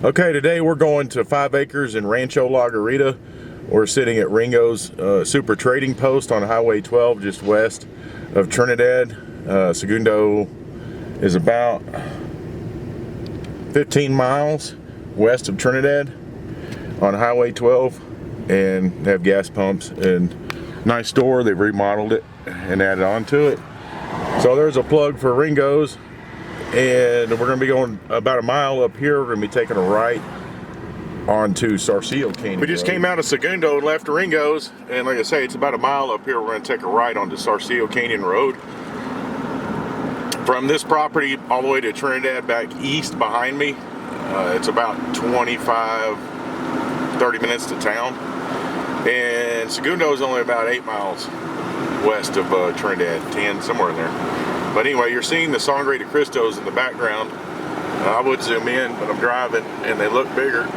Okay, today we're going to 5 acres in Rancho La Garita. We're sitting at Ringo's Super Trading Post on Highway 12, just west of Trinidad. Segundo is about 15 miles west of Trinidad on Highway 12, and they have gas pumps and nice store. They've remodeled it and added on to it. So there's a plug for Ringo's. And we're going to be going about a mile up here. We're going to be taking a right onto Sarcillo Canyon. We just came out of Segundo and left Ringo's, and like I say, it's about a mile up here. We're going to take a right onto Sarcillo Canyon Road. From this property all the way to Trinidad back east behind me, it's about 25-30 minutes to town. And Segundo is only about 8 miles west of Trinidad, 10, somewhere in there. But anyway, you're seeing the Sangre de Cristos in the background. I would zoom in, but I'm driving, and they look bigger.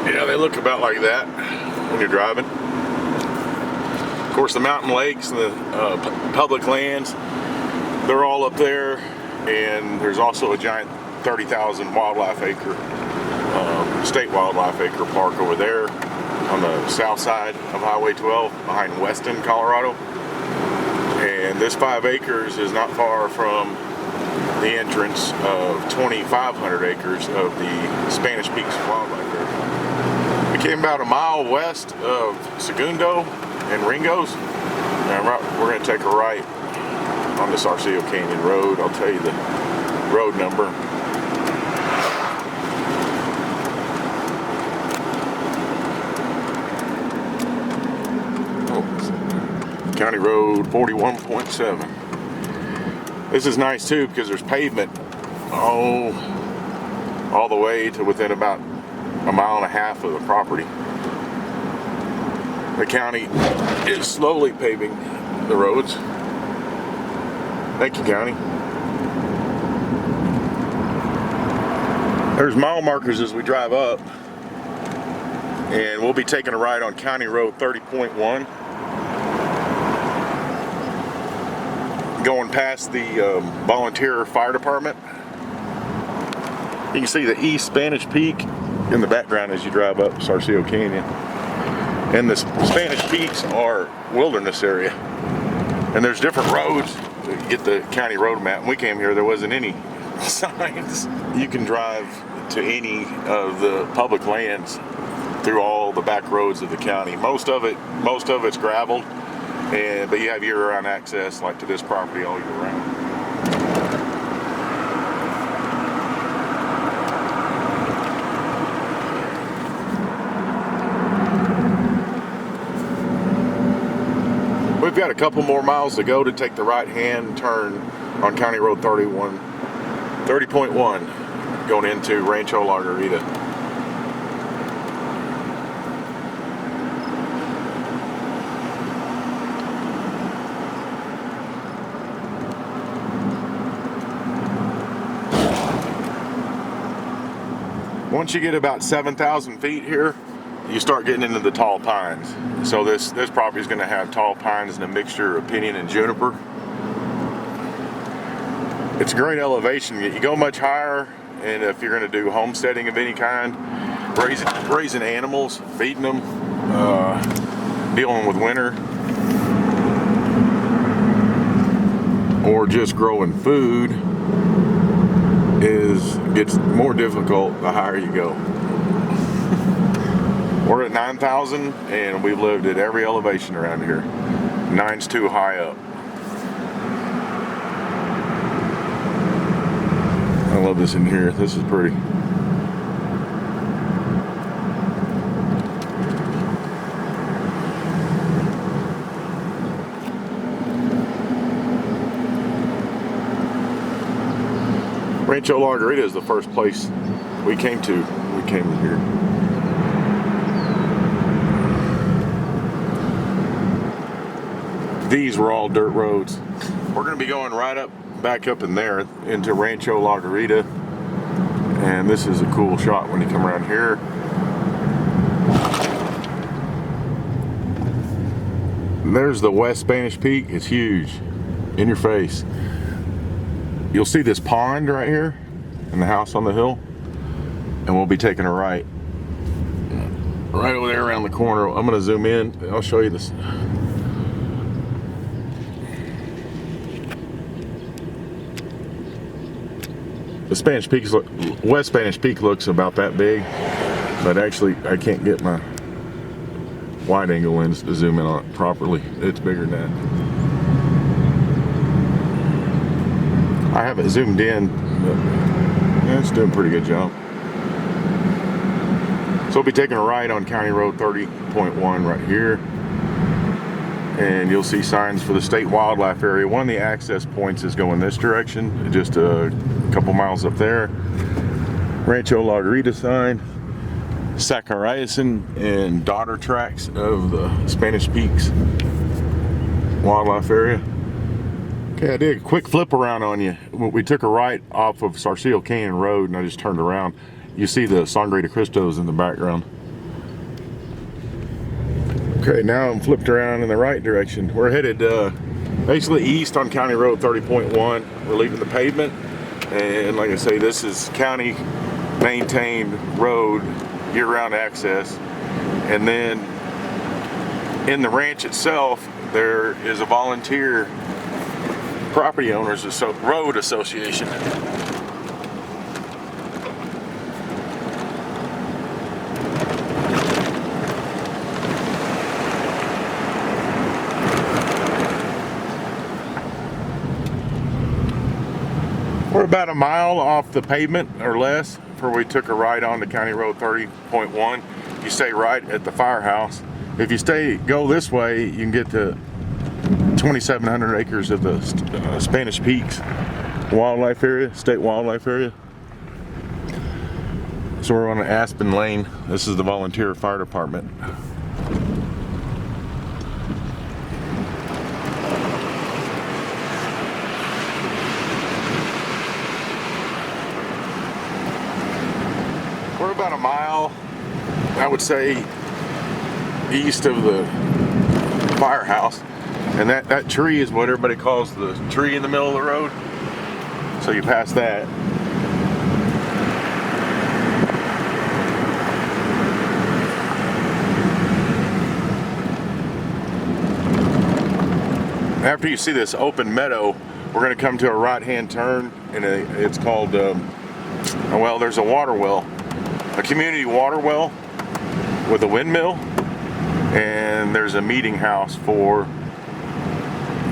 Yeah, they look about like that when you're driving. Of course, the mountain lakes and the public lands, they're all up there. And there's also a giant 30,000 wildlife acre, state wildlife acre park over there on the south side of Highway 12 behind Weston, Colorado. And this 5 acres is not far from the entrance of 2,500 acres of the Spanish Peaks Wildlife Area. We came about a mile west of Segundo and Ringo's, and we're going to take a right on the Sarcillo Canyon Road. I'll tell you the road number. County Road 41.7. This is nice too because there's pavement all the way to within about a mile and a half of the property. The county is slowly paving the roads. Thank you, county. There's mile markers as we drive up, and we'll be taking a ride on County Road 30.1. Going past the volunteer fire department. You can see the East Spanish Peak in the background as you drive up Sarcillo Canyon. And the Spanish Peaks are wilderness area. And there's different roads to get the county road map. When we came here, there wasn't any signs. You can drive to any of the public lands through all the back roads of the county. Most of it's graveled. But you have year-round access, like to this property, all year round. We've got a couple more miles to go to take the right-hand turn on County Road 30.1, going into Rancho La Garita. Once you get about 7,000 feet here, you start getting into the tall pines. So this property is going to have tall pines and a mixture of pinyon and juniper. It's a great elevation. You go much higher, and if you're going to do homesteading of any kind, raising animals, feeding them, dealing with winter, or just growing food, gets more difficult the higher you go. We're at 9,000 and we've lived at every elevation around here. 9's too high up. I love this in here. This is pretty. Rancho La Garita is the first place we came to. We came here. These were all dirt roads. We're going to be going back up in there into Rancho La Garita. And this is a cool shot when you come around here. There's the West Spanish Peak. It's huge, in your face. You'll see this pond right here. and the house on the hill, and we'll be taking a right over there around the corner. I'm going to zoom in. I'll show you this. The Spanish Peak, West Spanish Peak looks about that big, but actually I can't get my wide angle lens to zoom in on it properly. It's bigger than that. I have it zoomed in, but it's doing a pretty good job. So we'll be taking a right on County Road 30.1 right here, and you'll see signs for the state wildlife area. One of the access points is going this direction, just a couple miles up there. Rancho La Garita sign, Sacarayasan and daughter tracks of the Spanish Peaks wildlife area. Okay, I did a quick flip around on you. We took a right off of Sarcillo Canyon Road, and I just turned around. You see the Sangre de Cristos in the background. Okay, now I'm flipped around in the right direction. We're headed basically east on County Road 30.1. We're leaving the pavement, and like I say, this is county maintained road, year-round access. And then in the ranch itself, there is a volunteer property owners road association. We're about a mile off the pavement or less before we took a right on to County Road 30.1. You stay right at the firehouse. If you go this way, you can get to 2,700 acres of the Spanish Peaks wildlife area, state wildlife area. So we're on an Aspen Lane. This is the volunteer fire department. We're about a mile, I would say, east of the firehouse. And that tree is what everybody calls the tree in the middle of the road. So you pass that. After you see this open meadow, we're going to come to a right-hand turn, and it's called, well, there's a water well, a community water well with a windmill, and there's a meeting house for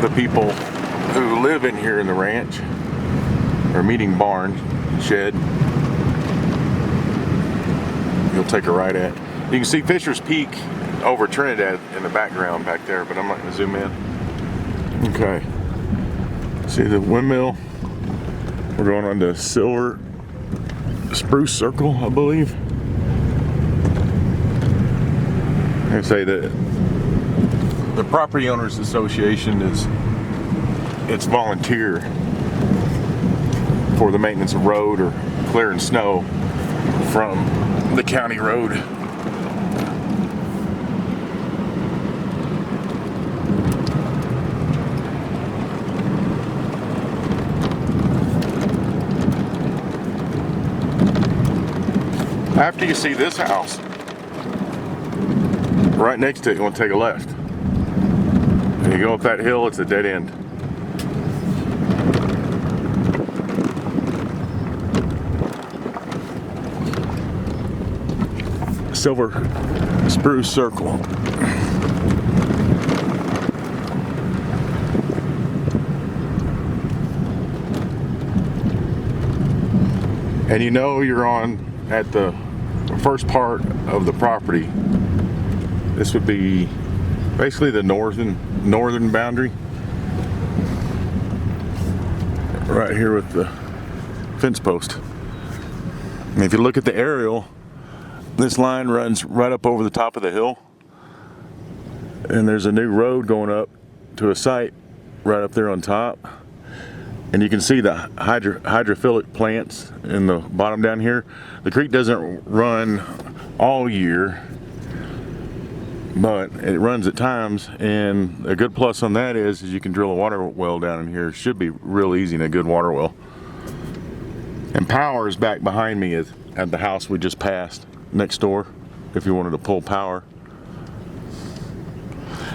the people who live in here in the ranch, or meeting barn, shed. You'll take a right at. You can see Fisher's Peak over Trinidad in the background back there, but I'm not going to zoom in. Okay. See the windmill? We're going on to Silver Spruce Circle, I believe. I say that the Property Owners Association it's volunteer for the maintenance of road or clearing snow from the county road. After you see this house, right next to it, you want to take a left. And you go up that hill, it's a dead end. Silver Spruce Circle. And you know you're at the first part of the property. This would be basically the northern boundary. Right here with the fence post. And if you look at the aerial, this line runs right up over the top of the hill. And there's a new road going up to a site right up there on top. And you can see the hydrophilic plants in the bottom down here. The creek doesn't run all year, but it runs at times. And a good plus on that is you can drill a water well down in here. It should be real easy in a good water well. And power is back behind me at the house we just passed next door, if you wanted to pull power.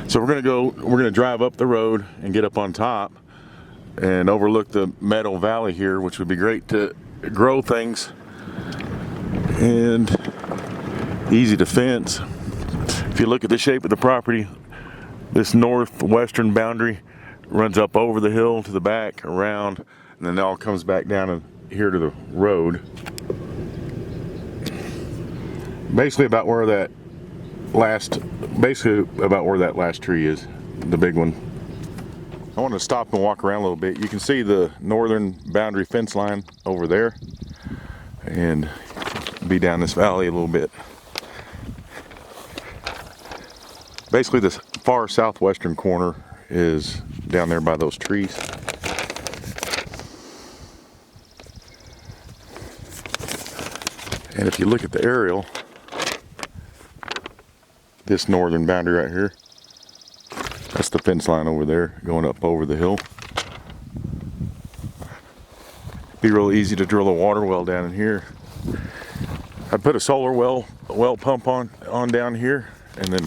So we're gonna drive up the road and get up on top and overlook the Meadow Valley here, which would be great to grow things and easy to fence. If you look at the shape of the property, this northwestern boundary runs up over the hill to the back, around, and then it all comes back down here to the road. Basically about where that last tree is, the big one. I want to stop and walk around a little bit. You can see the northern boundary fence line over there and be down this valley a little bit. Basically this far southwestern corner is down there by those trees. And if you look at the aerial, this northern boundary right here, that's the fence line over there going up over the hill. Be real easy to drill a water well down in here. I'd put a solar well pump on down here and then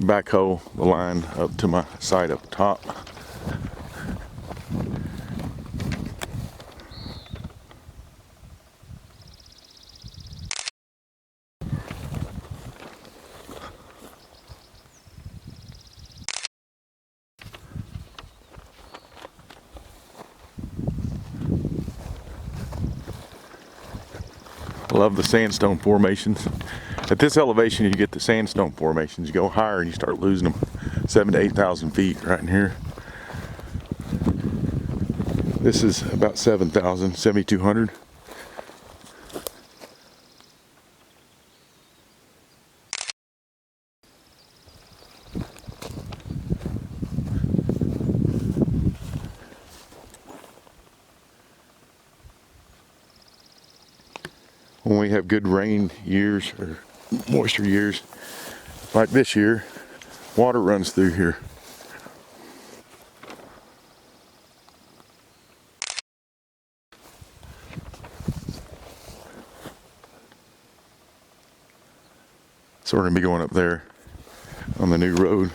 backhoe the line up to my site up top. Love the sandstone formations. At this elevation, you get the sandstone formations. You go higher and you start losing them. 7,000 to 8,000 feet right in here. This is about 7,000, 7,200. When we have good rain years or moisture years like this year, water runs through here. So we're gonna be going up there on the new road.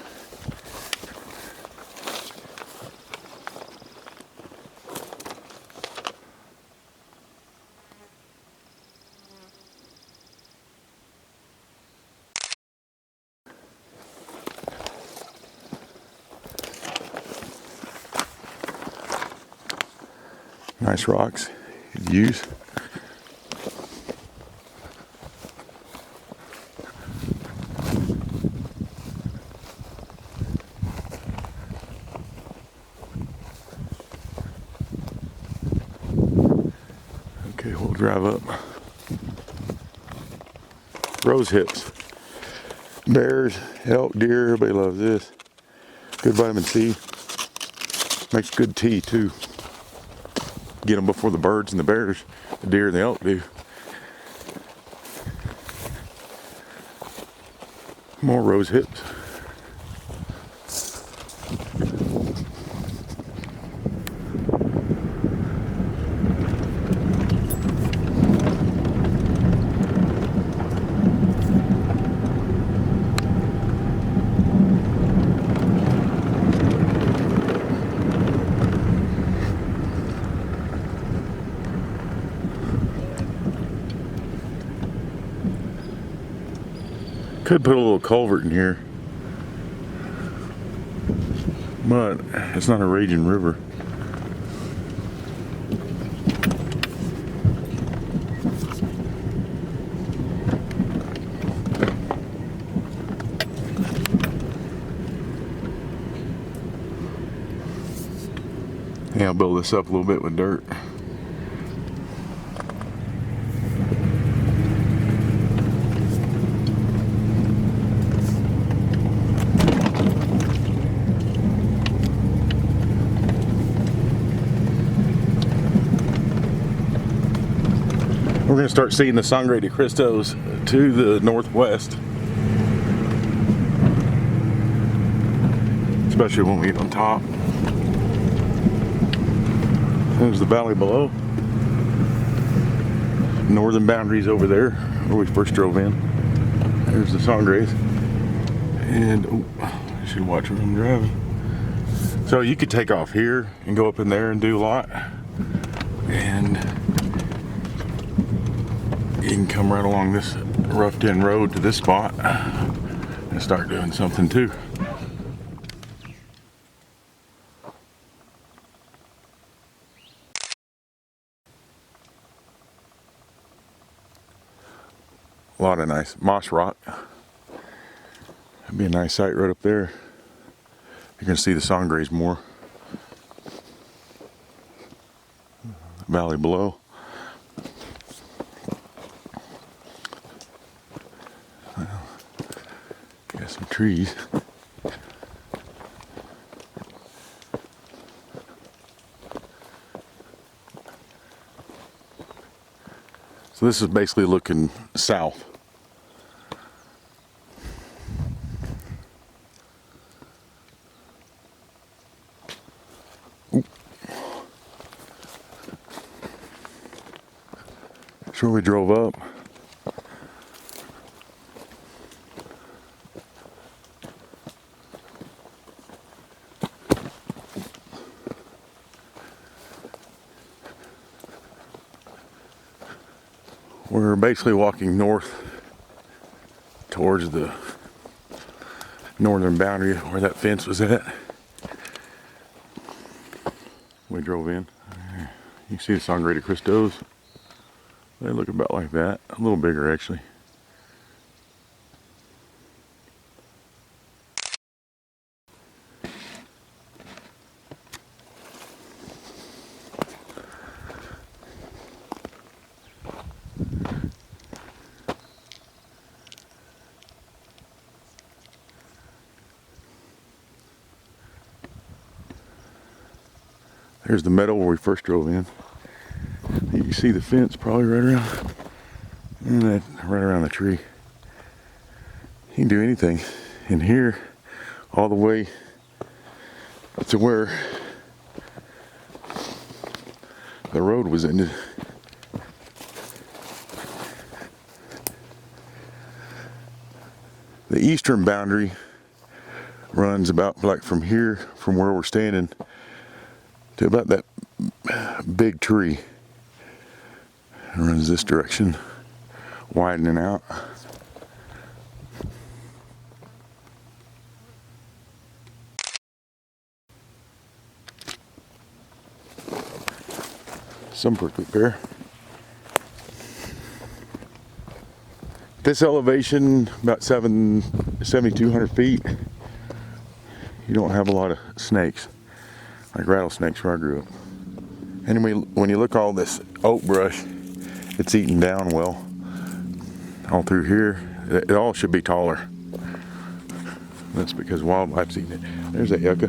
Nice rocks you could use. Okay, we'll drive up. Rose hips. Bears, elk, deer, everybody loves this. Good vitamin C. Makes good tea too. Get them before the birds and the bears, the deer and the elk do. More rose hips. Could put a little culvert in here, but it's not a raging river. Yeah, I'll build this up a little bit with dirt. We're going to start seeing the Sangre de Cristos to the northwest, especially when we get on top. There's the valley below. northern boundaries over there where we first drove in. There's the Sangres. And oh, I should watch where I'm driving. So you could take off here and go up in there and do a lot. And you can come right along this roughed-in road to this spot and start doing something too. A lot of nice moss rock. That'd be a nice sight right up there. You're gonna see the Sangres more. Valley below. Well, got some trees. So this is basically looking south. That's where we drove up. We're basically walking north towards the northern boundary where that fence was at. We drove in. You can see the Sangre de Cristos. They look about like that, a little bigger actually. There's the meadow where we first drove in. You can see the fence probably right around, and that right around the tree. You can do anything in here, all the way up to where the road was ended. The eastern boundary runs about like from here, from where we're standing, to about that big tree. It runs this direction, widening out. Some prickly pear. This elevation, about 7,200 feet, you don't have a lot of snakes, like rattlesnakes where I grew up. Anyway, when you look all this oak brush, it's eaten down well. All through here, it all should be taller. That's because wildlife's eating it. There's that yucca.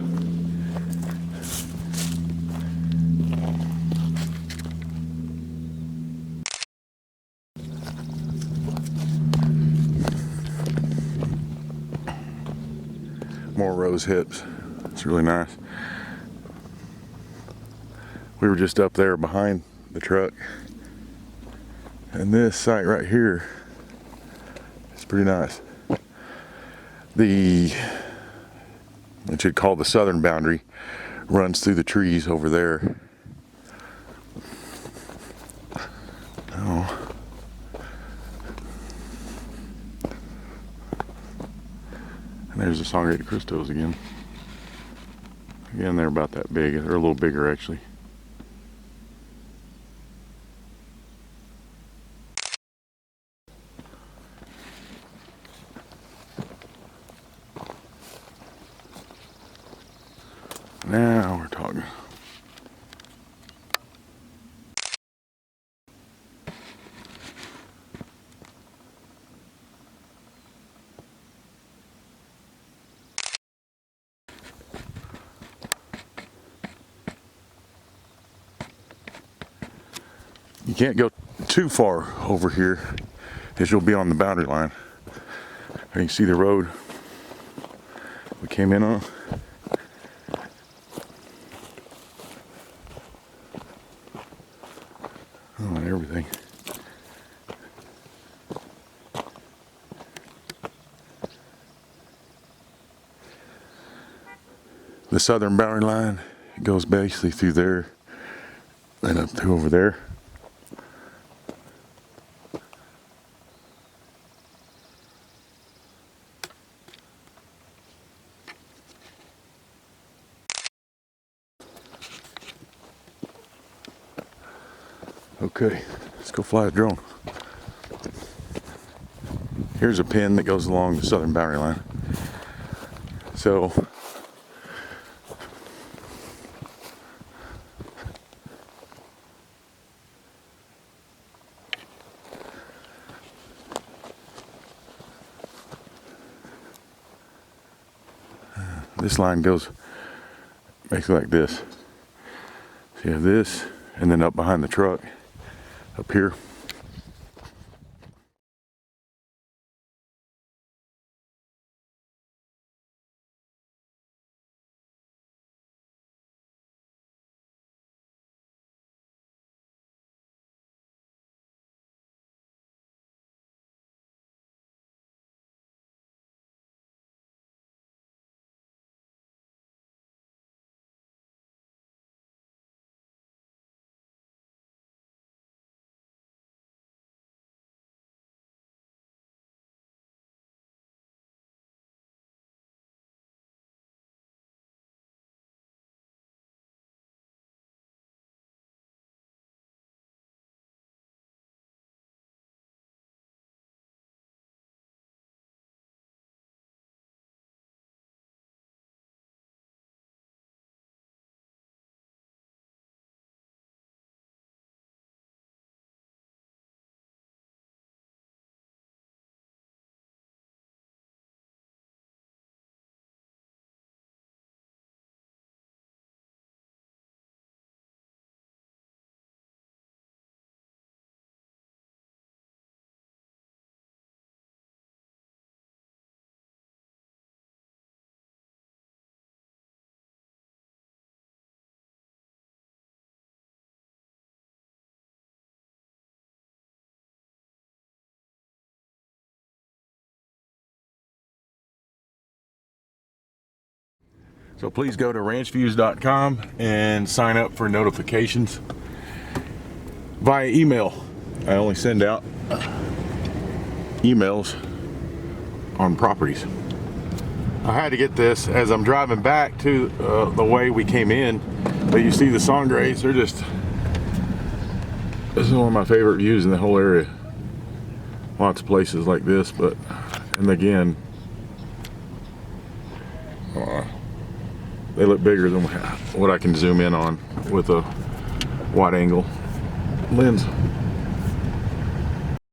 More rose hips. It's really nice. We were just up there behind the truck. And this site right here is pretty nice. What you'd call the southern boundary runs through the trees over there. Oh. And there's the Sangre de Cristos again. Again, they're about that big. They're a little bigger actually. Now we're talking. You can't go too far over here as you'll be on the boundary line. You can see the road we came in on. Oh, and everything. the southern boundary line. It goes basically through there and up to over there. Okay, let's go fly a drone. Here's a pin that goes along the southern boundary line. So this line goes basically like this. So you have this, and then up behind the truck, up here. So please go to ranchviews.com and sign up for notifications via email. I only send out emails on properties. I had to get this as I'm driving back to the way we came in, but you see the sangres, they're just, this is one of my favorite views in the whole area. Lots of places like this, but, and again, they look bigger than what I can zoom in on with a wide angle lens.